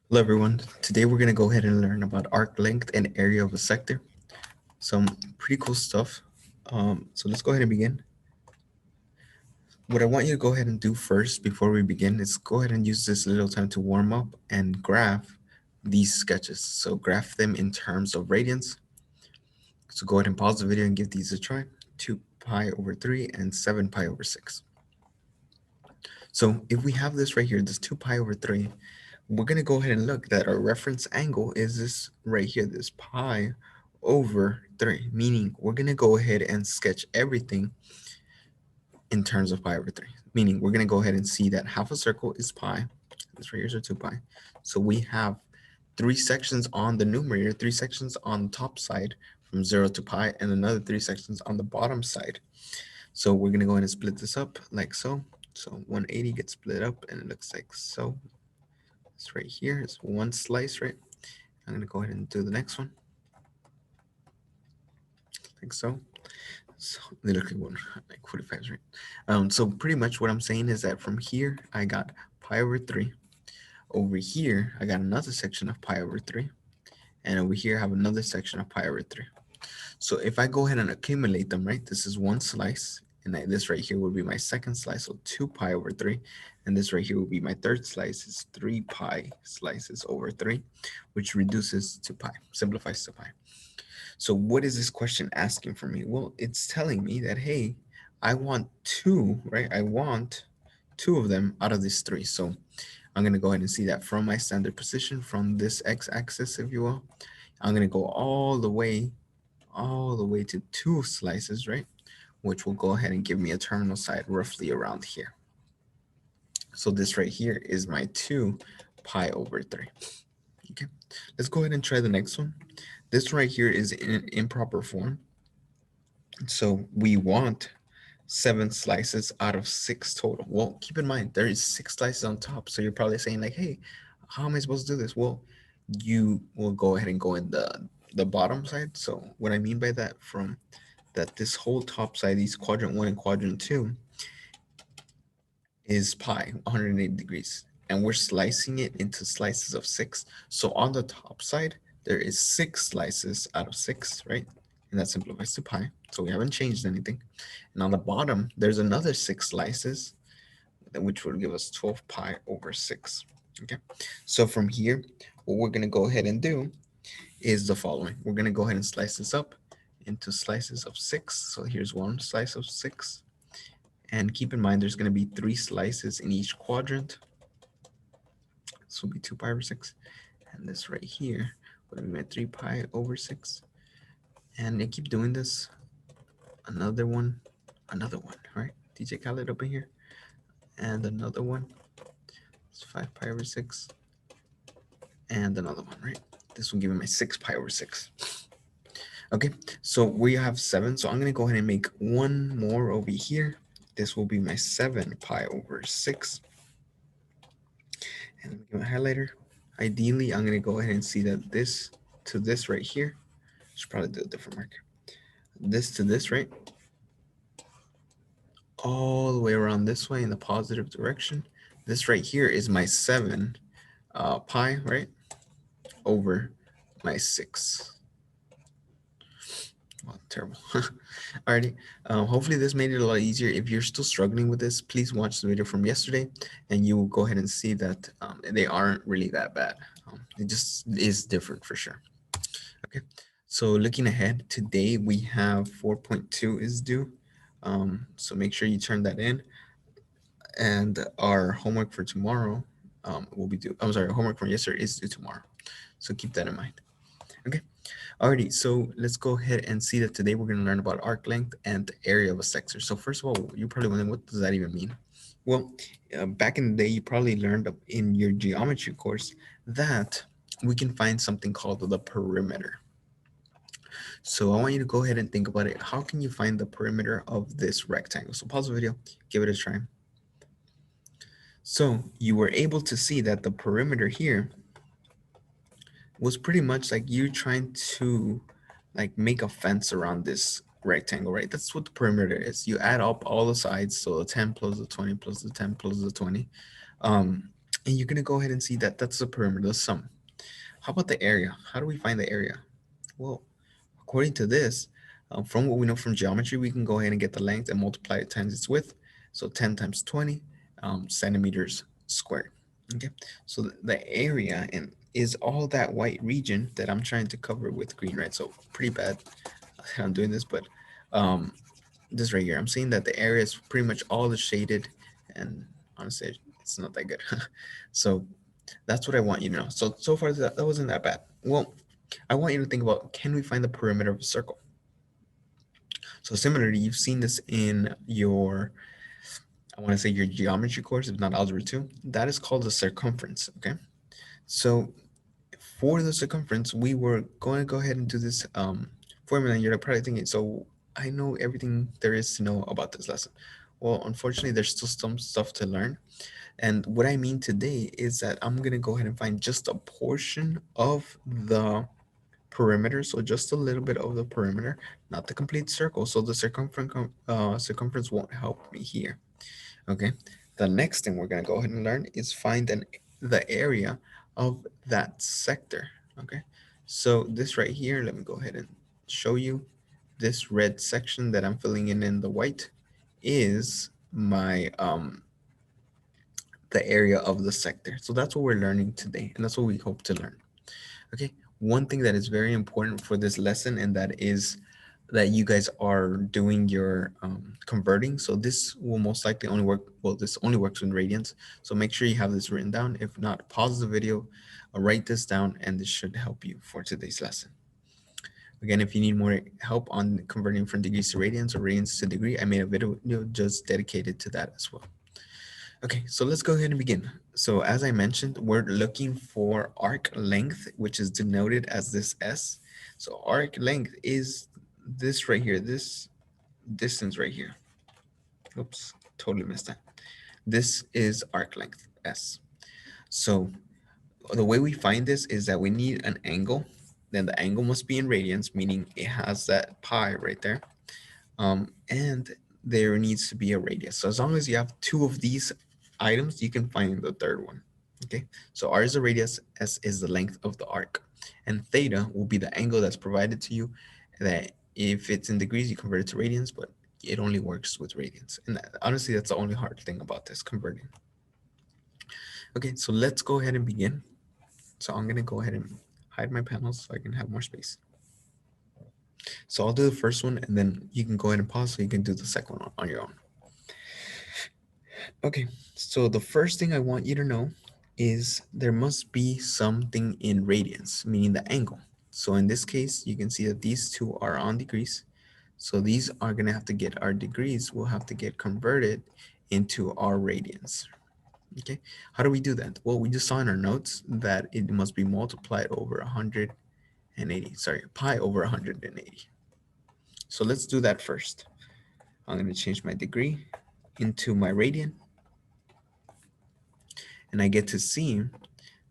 Hello everyone. Today we're going to go ahead and learn about arc length and area of a sector. Some pretty cool stuff. So let's go ahead and begin. What I want you to go ahead and do first before we begin is go ahead and use this little time to warm up and graph these sketches. So graph them in terms of radians. So go ahead and pause the video and give these a try. 2 pi over 3 and 7 pi over 6. So if we have this right here, this 2 pi over 3, we're going to go ahead and look that our reference angle is this right here, this pi over 3, meaning we're going to go ahead and sketch everything in terms of pi over 3, meaning we're going to go ahead and see that half a circle is pi. This right here is 2 pi. So we have 3 sections on the numerator, 3 sections on the top side from 0 to pi, and another 3 sections on the bottom side. So we're going to go ahead and split this up like so. So 180 gets split up and it looks like so. This right here is one slice, right? I'm going to go ahead and do the next one like so. So they look like one like 45, right? So pretty much what I'm saying is that from here I got pi over 3. Over here I got another section of pi over 3, and over here I have another section of pi over 3. So if I go ahead and accumulate them, right, this is one slice, and this right here would be my second slice, so 2 pi over 3, and this right here would be my third slice, is 3 pi slices over 3, which reduces to pi, simplifies to pi. So what is this question asking for me? Well, it's telling me that, hey, I want 2, right? I want 2 of them out of these 3. So I'm going to go ahead and see that from my standard position, from this x-axis, if you will. I'm going to go all the way to 2 slices, right? Which will go ahead and give me a terminal side roughly around here. So this right here is my 2 pi over 3. Okay, let's go ahead and try the next one. This right here is in an improper form. So we want 7 slices out of 6 total. Well, keep in mind, there is 6 slices on top. So you're probably saying like, hey, how am I supposed to do this? Well, you will go ahead and go in the bottom side. So what I mean by that, from that this whole top side, these quadrant 1 and quadrant 2, is pi, 180 degrees. And we're slicing it into slices of 6. So on the top side, there is 6 slices out of 6, right? And that simplifies to pi. So we haven't changed anything. And on the bottom, there's another 6 slices, which will give us 12 pi over 6. Okay. So from here, what we're going to go ahead and do is the following. We're going to go ahead and slice this up into slices of 6. So here's one slice of 6. And keep in mind, there's going to be 3 slices in each quadrant. This will be 2 pi over 6. And this right here would be my 3 pi over 6. And I keep doing this. Another one, right? DJ Khaled up in here. And another one. It's 5 pi over 6. And another one, right? This will give me my 6 pi over 6. Okay, so we have 7. So I'm going to go ahead and make one more over here. This will be my 7 pi over 6. And let me give my highlighter. Ideally, I'm going to go ahead and see that this to this right here. Should probably do a different marker. This to this, right? All the way around this way in the positive direction. This right here is my 7 pi, right? Over my 6. Well, terrible. Alrighty. Hopefully this made it a lot easier. If you're still struggling with this, please watch the video from yesterday and you will go ahead and see that they aren't really that bad. It just is different for sure. Okay. So looking ahead, today we have 4.2 is due. So make sure you turn that in. And our homework for tomorrow will be due. I'm sorry, homework from yesterday is due tomorrow. So keep that in mind. Okay. Alrighty, so let's go ahead and see that today we're going to learn about arc length and the area of a sector. So first of all, you're probably wondering, what does that even mean? Well, back in the day, you probably learned in your geometry course that we can find something called the perimeter. So I want you to go ahead and think about it. How can you find the perimeter of this rectangle? So pause the video, give it a try. So you were able to see that the perimeter here was pretty much like you trying to like make a fence around this rectangle, right? That's what the perimeter is. You add up all the sides, so the 10 plus the 20 plus the 10 plus the 20. And you're going to go ahead and see that that's the perimeter, the sum. How about the area? How do we find the area? Well, according to this, from what we know from geometry, we can go ahead and get the length and multiply it times its width. So 10 times 20 centimeters squared. Okay, so the area and is all that white region that I'm trying to cover with green, right? So pretty bad I'm doing this, but um, this right here, I'm seeing that the area is pretty much all the shaded, and honestly, it's not that good. So that's what I want you to know. So far that wasn't that bad. Well, I want you to think about, can we find the perimeter of a circle? So similarly, you've seen this in your, I want to say your geometry course, if not algebra 2. That is called the circumference, okay? So for the circumference, we were going to go ahead and do this formula, and you're probably thinking, so I know everything there is to know about this lesson. Well, unfortunately, there's still some stuff to learn. And what I mean today is that I'm going to go ahead and find just a portion of the perimeter, so just a little bit of the perimeter, not the complete circle. So the circumference won't help me here. Okay. The next thing we're gonna go ahead and learn is find the area of that sector. Okay. So this right here, let me go ahead and show you. This red section that I'm filling in the white is my the area of the sector. So that's what we're learning today, and that's what we hope to learn. Okay, one thing that is very important for this lesson, and that is that you guys are doing your converting. So this will most likely only work, well, this only works in radians. So make sure you have this written down. If not, pause the video, write this down, and this should help you for today's lesson. Again, if you need more help on converting from degrees to radians or radians to degree, I made a video just dedicated to that as well. Okay, so let's go ahead and begin. So as I mentioned, we're looking for arc length, which is denoted as this S. So arc length is this right here, this distance right here. Oops, totally missed that. This is arc length, S. So the way we find this is that we need an angle. Then the angle must be in radians, meaning it has that pi right there. And there needs to be a radius. So as long as you have two of these items, you can find the third one. Okay, so r is the radius, s is the length of the arc, and theta will be the angle that's provided to you. That if it's in degrees, you convert it to radians, but it only works with radians. And honestly, that's the only hard thing about this converting. Okay, so let's go ahead and begin. So I'm gonna go ahead and hide my panels so I can have more space. So I'll do the first one, and then you can go ahead and pause so you can do the second one on your own. Okay, so the first thing I want you to know is there must be something in radians, meaning the angle. So in this case, you can see that these two are on degrees. So these are going to have to get our degrees, will have to get converted into our radians. Okay, how do we do that? Well, we just saw in our notes that it must be multiplied over 180, sorry, pi over 180. So let's do that first. I'm going to change my degree into my radian, and I get to see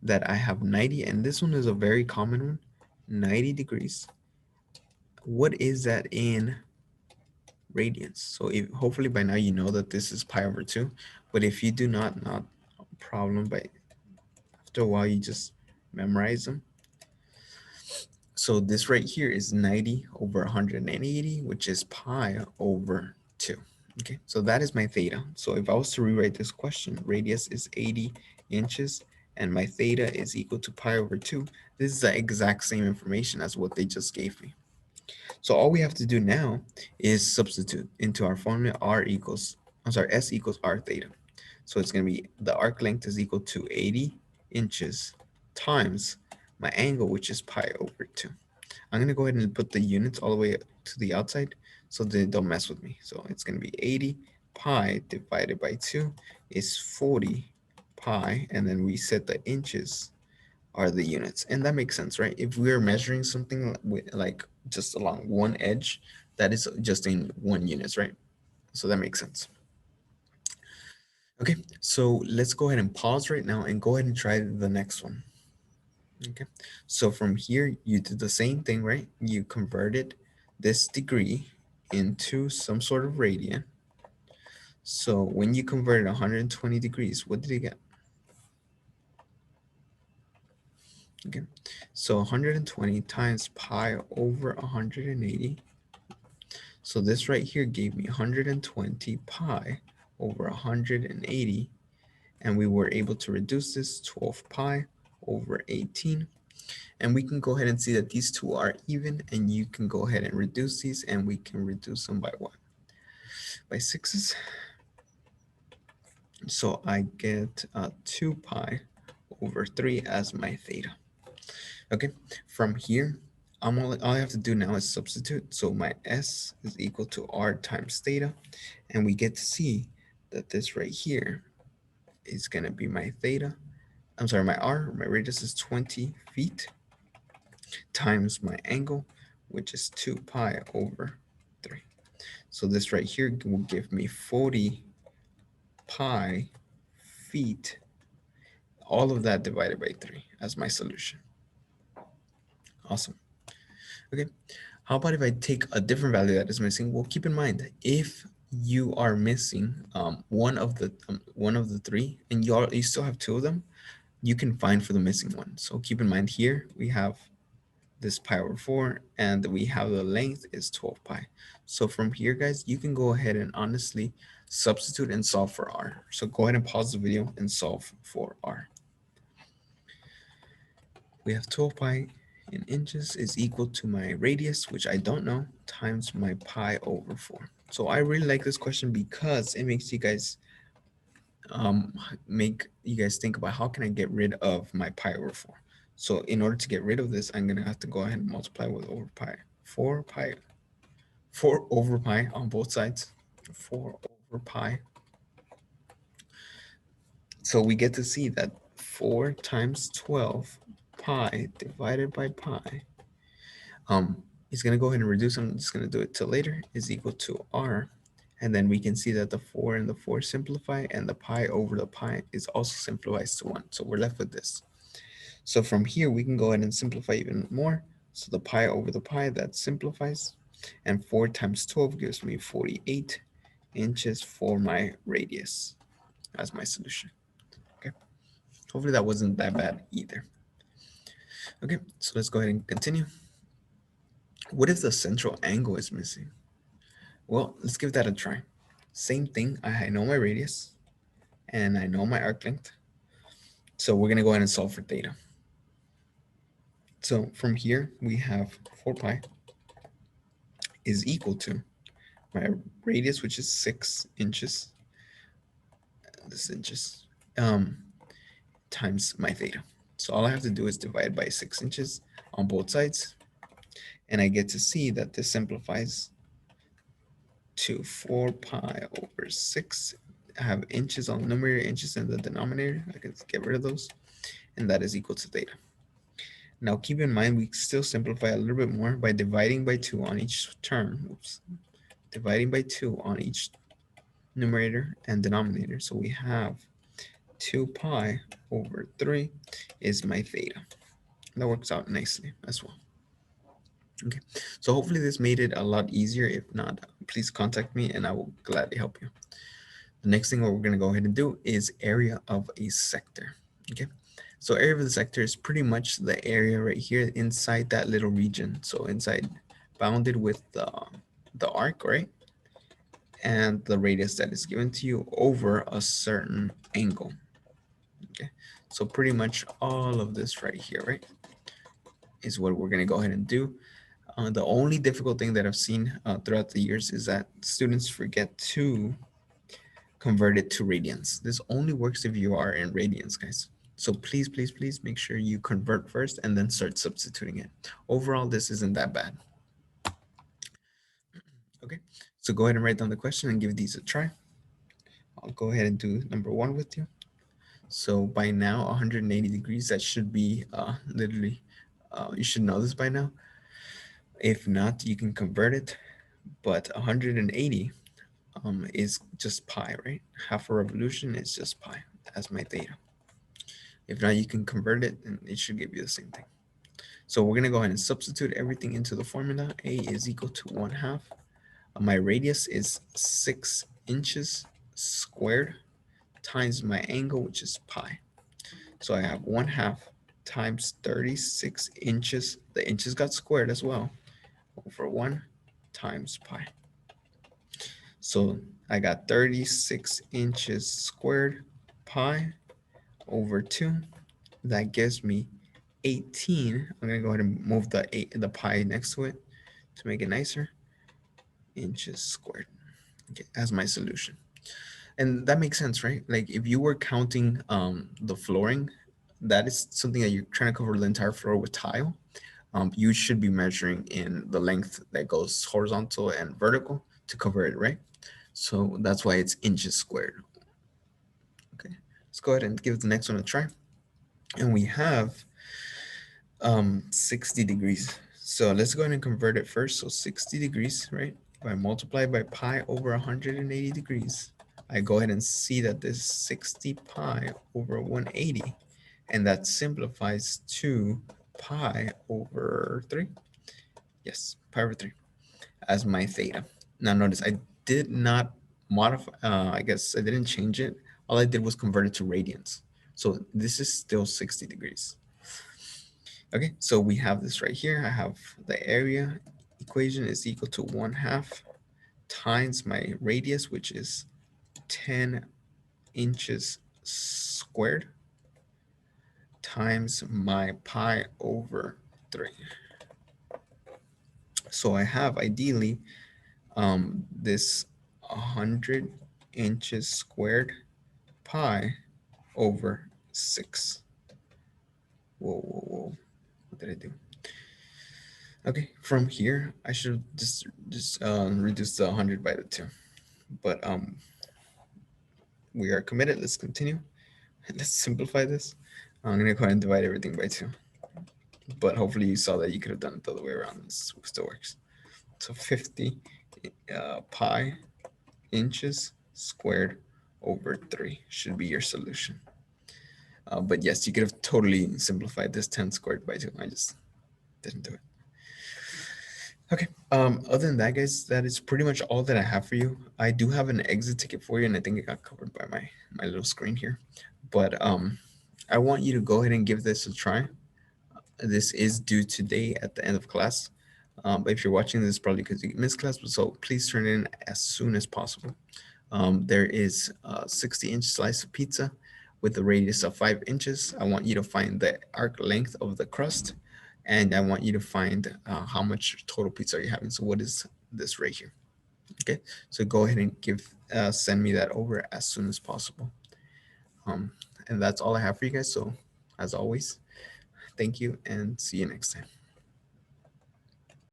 that I have 90, and this one is a very common one, 90 degrees. What is that in radians? So if, hopefully by now you know that this is pi over 2, but if you do not a problem, but after a while you just memorize them. So this right here is 90 over 180, which is pi over 2. Okay, so that is my theta. So if I was to rewrite this question, radius is 80 inches and my theta is equal to pi over 2. This is the exact same information as what they just gave me. So all we have to do now is substitute into our formula S equals r theta. So it's going to be the arc length is equal to 80 inches times my angle, which is pi over 2. I'm going to go ahead and put the units all the way to the outside so they don't mess with me. So it's going to be 80 pi divided by 2 is 40 pi, and then we set the inches are the units. And that makes sense, right? If we're measuring something with, like just along one edge, that is just in 1 units, right? So that makes sense. Okay, so let's go ahead and pause right now and go ahead and try the next one. Okay, so from here, you did the same thing, right? You converted this degree into some sort of radian. So when you converted 120 degrees, what did you get? Okay, so 120 times pi over 180. So this right here gave me 120 pi over 180, and we were able to reduce this 12 pi over 18. And we can go ahead and see that these two are even, and you can go ahead and reduce these, and we can reduce them by what? By sixes. So I get 2 pi over 3 as my theta. Okay, from here, all I have to do now is substitute. So my S is equal to R times theta, and we get to see that this right here is going to be my theta. I'm sorry, my R, my radius is 20 feet times my angle, which is 2 pi over 3. So this right here will give me 40 pi feet, all of that divided by 3 as my solution. Awesome. Okay, how about if I take a different value that is missing? Well, keep in mind, if you are missing one of the three, and you still have two of them, you can find for the missing one. So keep in mind here we have this pi over 4, and we have the length is 12 pi. So from here, guys, you can go ahead and honestly substitute and solve for R. So go ahead and pause the video and solve for R. We have 12 pi in inches is equal to my radius, which I don't know, times my pi over 4. So I really like this question because it makes you guys think about how can I get rid of my pi over 4. So in order to get rid of this, I'm going to have to go ahead and multiply with over pi. 4 over pi on both sides. 4 over pi. So we get to see that 4 times 12 pi divided by pi is going to go ahead and reduce. I'm just going to do it till later, is equal to R. And then we can see that the 4 and the 4 simplify, and the pi over the pi is also simplifies to 1. So we're left with this. So from here, we can go ahead and simplify even more. So the pi over the pi, that simplifies. And 4 times 12 gives me 48 inches for my radius as my solution. Okay. Hopefully that wasn't that bad either. Okay, so let's go ahead and continue. What if the central angle is missing? Well, let's give that a try. Same thing, I know my radius and I know my arc length. So we're gonna go ahead and solve for theta. So from here, we have 4 pi is equal to my radius, which is 6 inches, this inches, times my theta. So all I have to do is divide by 6 inches on both sides, and I get to see that this simplifies to 4 pi over 6. I have inches on the numerator, inches in the denominator. I can get rid of those, and that is equal to theta. Now keep in mind, we still simplify a little bit more by dividing by 2 on each term. Oops. Dividing by 2 on each numerator and denominator. So we have 2 pi over 3 is my theta. That works out nicely as well. Okay, so hopefully this made it a lot easier. If not, please contact me and I will gladly help you. The next thing what we're going to go ahead and do is area of a sector. Okay, so area of the sector is pretty much the area right here inside that little region. So inside, bounded with the arc, right? And the radius that is given to you over a certain angle. Okay, so pretty much all of this right here, right, is what we're going to go ahead and do. The only difficult thing that I've seen throughout the years is that students forget to convert it to radians. This only works if you are in radians, guys. So please, please, please make sure you convert first and then start substituting it. Overall, this isn't that bad. Okay, so go ahead and write down the question and give these a try. I'll go ahead and do number 1 with you. So by now, 180 degrees, that should be literally, you should know this by now. If not, you can convert it, but 180 is just pi, right? Half a revolution is just pi as my theta. If not, you can convert it and it should give you the same thing. So we're gonna go ahead and substitute everything into the formula. A is equal to 1/2. My radius is 6 inches squared times my angle, which is pi. So I have 1/2 times 36 inches. The inches got squared as well, over 1 times pi. So I got 36 inches squared pi over 2. That gives me 18. I'm going to go ahead and move the pi next to it to make it nicer. Inches squared, okay, as my solution. And that makes sense, right? Like if you were counting the flooring, that is something that you're trying to cover the entire floor with tile. You should be measuring in the length that goes horizontal and vertical to cover it, right? So that's why it's inches squared. Okay, let's go ahead and give the next one a try. And we have 60 degrees. So let's go ahead and convert it first. So 60 degrees, right? If I multiply by pi over 180 degrees, I go ahead and see that this 60 pi over 180, and that simplifies to pi over 3. Yes, pi over 3 as my theta. Now notice I did not modify, I guess I didn't change it. All I did was convert it to radians. So this is still 60 degrees. Okay, so we have this right here. I have the area equation is equal to 1/2 times my radius, which is 10 inches squared, times my pi over 3. So I have ideally this 100 inches squared pi over 6. Whoa, whoa, whoa. What did I do? Okay, from here, I should just reduce the 100 by the 2. But we are committed. Let's continue. Let's simplify this. I'm going to go ahead and divide everything by 2. But hopefully you saw that you could have done it the other way around. This still works. So 50 pi inches squared over 3 should be your solution. But yes, you could have totally simplified this 10 squared by 2. I just didn't do it. Okay. Other than that, guys, that is pretty much all that I have for you. I do have an exit ticket for you, and I think it got covered by my little screen here. But I want you to go ahead and give this a try. This is due today at the end of class. But if you're watching this, probably because you missed class, so please turn it in as soon as possible. There is a 60-inch slice of pizza with a radius of 5 inches. I want you to find the arc length of the crust, and I want you to find how much total pizza are you having. So what is this right here? Okay, so go ahead and send me that over as soon as possible. And that's all I have for you guys. So as always, thank you and see you next time.